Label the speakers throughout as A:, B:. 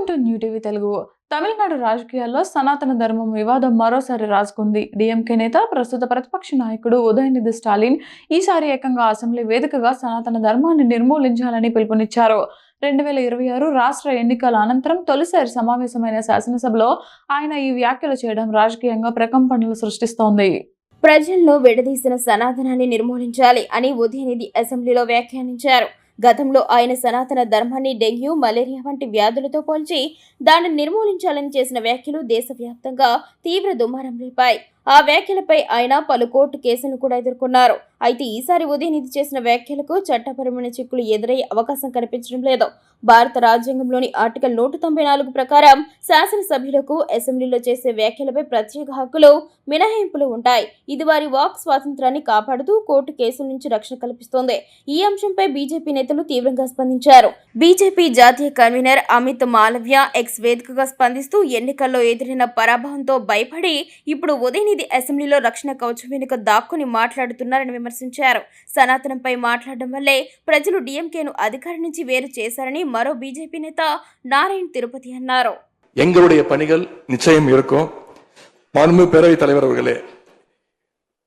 A: Welcome to new TV Telugu. Tamil Nadu రాజకీయాల్లో సనాతన ధర్మం వివాదం మరోసారి రాజుకుంది. డిఎంకే నేత, ప్రస్తుత ప్రతిపక్ష నాయకుడు ఉదయనిధి స్టాలిన్ ఈసారి ఏకంగా అసెంబ్లీ వేదికగా సనాతన ధర్మాన్ని నిర్మూలించాలని పిలుపునిచ్చారు. 2026 రాష్ట్ర ఎన్నికల అనంతరం తొలిసారి సమావేశమైన శాసనసభలో ఆయన ఈ వ్యాఖ్యలు చేయడం రాజకీయంగా ప్రకంపనలు సృష్టిస్తోంది.
B: ప్రజల్లో విడదీసిన సనాతనాన్ని నిర్మూలించాలి అని ఉదయనిధి అసెంబ్లీలో వ్యాఖ్యానించారు. గతంలో ఆయన సనాతన ధర్మాన్ని డెంగ్యూ, మలేరియా వంటి వ్యాధులతో పోల్చి దాన్ని నిర్మూలించాలని చేసిన వ్యాఖ్యలు దేశవ్యాప్తంగా తీవ్ర దుమారం రేపాయి. ఆ వ్యాఖ్యలపై ఆయన పలు కోర్టు కేసులను కూడా ఎదుర్కొన్నారు. అయితే ఈసారి ఉదయనిధి చేసిన వ్యాఖ్యలకు చట్టపరమైన చిక్కులు ఎదురయ్యే అవకాశం కనిపించడం లేదు. భారత రాజ్యాంగంలోని ఆర్టికల్ 194 ప్రకారం శాసనసభ్యులకు అసెంబ్లీలో చేసే వ్యాఖ్యలపై ప్రత్యేక హక్కులు, మినహాయింపులు ఉంటాయి. ఇది వారి వాక్ స్వాతంత్రాన్ని కాపాడుతూ కోర్టు కేసుల నుంచి రక్షణ కల్పిస్తోంది. ఈ అంశంపై బీజేపీ నేతలు తీవ్రంగా స్పందించారు. బీజేపీ జాతీయ కన్వీనర్ అమిత్ మాలవ్య ఎక్స్ వేదికగా స్పందిస్తూ ఎన్నికల్లో ఎదురైన పరాభవంతో భయపడి ఇప్పుడు ఉదయనిధి అసెంబ్లీలో రక్షణ కవచం వెనుక దాక్కుని మాట్లాడుతున్నారని విమర్శించారు. సనాతనంపై మాట్లాడడం వల్లే ప్రజలు డిఎంకేను అధికారం నుంచి వేరు చేశారని మరో బీజేపీ నేత நாராயண் తిరుపతి అన్నారు.
C: எங்களுடைய பணிகள் நிச்சயம் இருக்கும். மாண்பு பேரவைத் தலைவர் அவர்களே,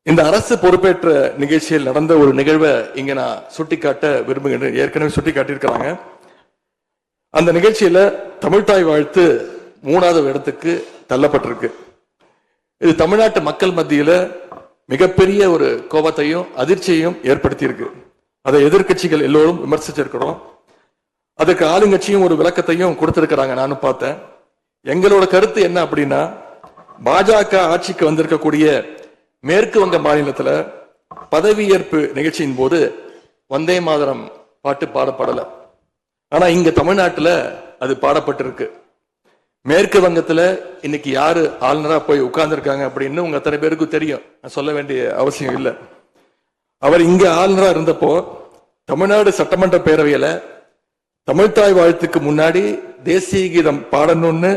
C: இந்த அரசு பொறுப்பேற்ற நிகழ்ச்சியில் நடந்த ஒரு நிகழ்வை இங்க நான் சுட்டிக்காட்ட விரும்புகின்றேன். ஏற்கனவே சுட்டிக்காட்டியிருக்கிறாங்க. அந்த நிகழ்ச்சியில தமிழ்தாய் வாழ்த்து 3வது இடத்துக்கு தள்ளப்பட்டிருக்கு. இது தமிழ்நாட்டு மக்கள் மத்தியில மிகப்பெரிய ஒரு கோபத்தையும் அதிர்ச்சியையும் ஏற்படுத்தி இருக்கு. அதை எதிர்கட்சிகள் எல்லோரும் விமர்சிச்சிருக்கிறோம். அதுக்கு ஆளுங்கட்சியும் ஒரு விளக்கத்தையும் கொடுத்திருக்கிறாங்க, நானும் பார்த்தேன். எங்களோட கருத்து என்ன அப்படின்னா, பாஜக ஆட்சிக்கு வந்திருக்கக்கூடிய மேற்கு வங்க மாநிலத்துல பதவியேற்பு நிகழ்ச்சியின் போது வந்தே மாதரம் பாட்டு பாடப்படல. ஆனா இங்க தமிழ்நாட்டுல அது பாடப்பட்டிருக்கு. மேற்கு வங்கத்துல இன்னைக்கு யாரு ஆளுநரா போய் உட்கார்ந்து இருக்காங்க அப்படின்னு உங்க அத்தனை பேருக்கும் தெரியும், நான் சொல்ல வேண்டிய அவசியம் இல்லை. அவர் இங்க ஆளுநரா இருந்தப்போ தமிழ்நாடு சட்டமன்ற பேரவையில தமிழ்தாய் வாழ்த்துக்கு முன்னாடி தேசிய கீதம் பாடணும்னு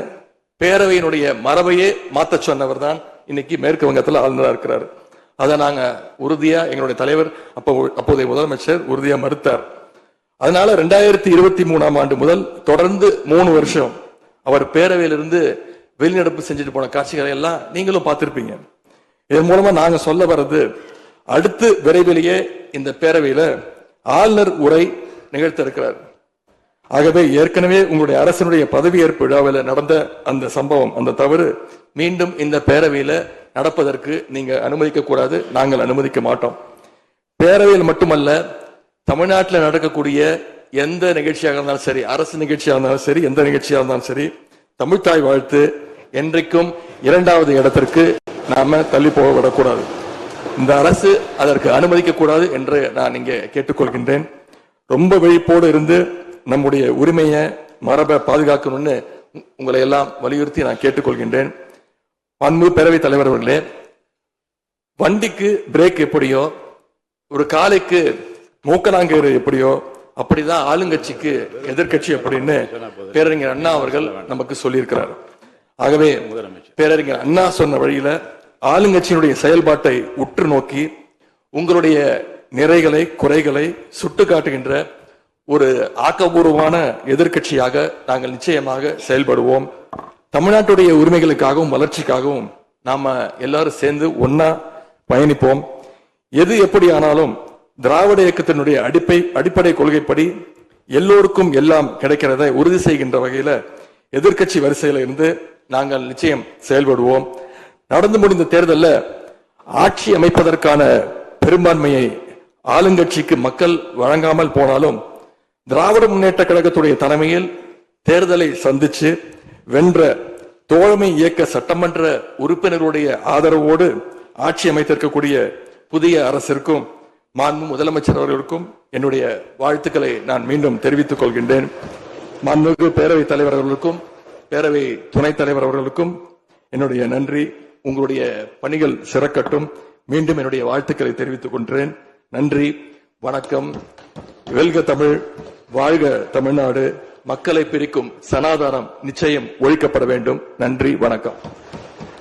C: பேரவையினுடைய மரபையே மாத்த சொன்னவர் தான் இன்னைக்கு மேற்கு வங்கத்துல ஆளுநரா இருக்கிறாரு. அதை நாங்க உறுதியா, எங்களுடைய தலைவர் அப்போதைய முதலமைச்சர் உறுதியா மறுத்தார். அதனால 2023ஆம் ஆண்டு முதல் தொடர்ந்து 3 வருஷம் அவர் பேரவையிலிருந்து வெளிநடப்பு செஞ்சுட்டு போன காட்சிகளை எல்லாம் நீங்களும் பார்த்திருப்பீங்க. இதன் மூலமா நாங்க சொல்ல வர்றது, அடுத்து விரைவிலேயே இந்த பேரவையில ஆளுநர் உரை நிகழ்த்த இருக்கிறார். ஆகவே ஏற்கனவே உங்களுடைய அரசனுடைய பதவியேற்பு விழாவில் நடந்த அந்த சம்பவம், அந்த தவறு மீண்டும் இந்த பேரவையில நடப்பதற்கு நீங்க அனுமதிக்க கூடாது. நாங்கள் அனுமதிக்க மாட்டோம். பேரவையில் மட்டுமல்ல, தமிழ்நாட்டில் நடக்கக்கூடிய எந்த நிகழ்ச்சியாக இருந்தாலும் சரி, அரசு நிகழ்ச்சியாக இருந்தாலும் சரி, எந்த நிகழ்ச்சியாக இருந்தாலும் சரி, தமிழ்தாய் வாழ்த்து என்றைக்கும் 2வது இடத்திற்கு நாம தள்ளி போக விடக்கூடாது. இந்த அரசு அதற்கு அனுமதிக்க கூடாது என்று நான் இங்கே கேட்டுக்கொள்கின்றேன். ரொம்ப விழிப்போடு இருந்து நம்முடைய உரிமையை, மரபை பாதுகாக்கணும்னு உங்களை எல்லாம் வலியுறுத்தி நான் கேட்டுக்கொள்கின்றேன். அன்பு பேரவைத் தலைவர் அவர்களே, வண்டிக்கு பிரேக் எப்படியோ, ஒரு காலைக்கு மூக்கலாங்கயிறு எப்படியோ, அப்படிதான் ஆளுங்கட்சிக்கு எதிர்கட்சி அப்படின்னு பேரறிஞர் அண்ணா அவர்கள் நமக்கு சொல்லியிருக்கிறார். ஆகவே பேரறிஞர் அண்ணா சொன்ன வழியில ஆளுங்கட்சியினுடைய செயல்பாட்டை உற்று நோக்கி உங்களுடைய நிறைகளை, குறைகளை சுட்டு காட்டுகின்ற ஒரு ஆக்கப்பூர்வமான எதிர்கட்சியாக நாங்கள் நிச்சயமாக செயல்படுவோம். தமிழ்நாட்டுடைய உரிமைகளுக்காகவும் வளர்ச்சிக்காகவும் நாம எல்லாரும் சேர்ந்து ஒன்னா பயணிப்போம். எது எப்படி ஆனாலும் திராவிட இயக்கத்தினுடைய அடிப்படை கொள்கைப்படி எல்லோருக்கும் எல்லாம் கிடைக்கிறதை உறுதி செய்கின்ற வகையில எதிர்கட்சி வரிசையில இருந்து நாங்கள் நிச்சயம் செயல்படுவோம். நடந்து முடிந்த தேர்தலில் ஆட்சி அமைப்பதற்கான பெரும்பான்மையை ஆளுங்கட்சிக்கு மக்கள் வழங்காமல் போனாலும் திராவிட முன்னேற்ற கழகத்துடைய தலைமையில் தேர்தலை சந்திச்சு வென்ற தோழமை இயக்க சட்டமன்ற உறுப்பினர்களுடைய ஆதரவோடு ஆட்சி அமைத்திருக்கக்கூடிய புதிய அரசிற்கும் மாண்பு முதலமைச்சர் அவர்களுக்கும் என்னுடைய வாழ்த்துக்களை நான் மீண்டும் தெரிவித்துக் கொள்கின்றேன். மாண்புமிகு பேரவைத் தலைவர் அவர்களுக்கும் பேரவை துணைத் தலைவர் அவர்களுக்கும் என்னுடைய நன்றி. உங்களுடைய பணிகள் சிறக்கட்டும். மீண்டும் என்னுடைய வாழ்த்துக்களை தெரிவித்துக் கொள்கிறேன். நன்றி, வணக்கம். வெல்க தமிழ், வாழ்க தமிழ்நாடு. மக்களை பிரிக்கும் சனாதானம் நிச்சயம் ஒழிக்கப்பட வேண்டும். நன்றி, வணக்கம்.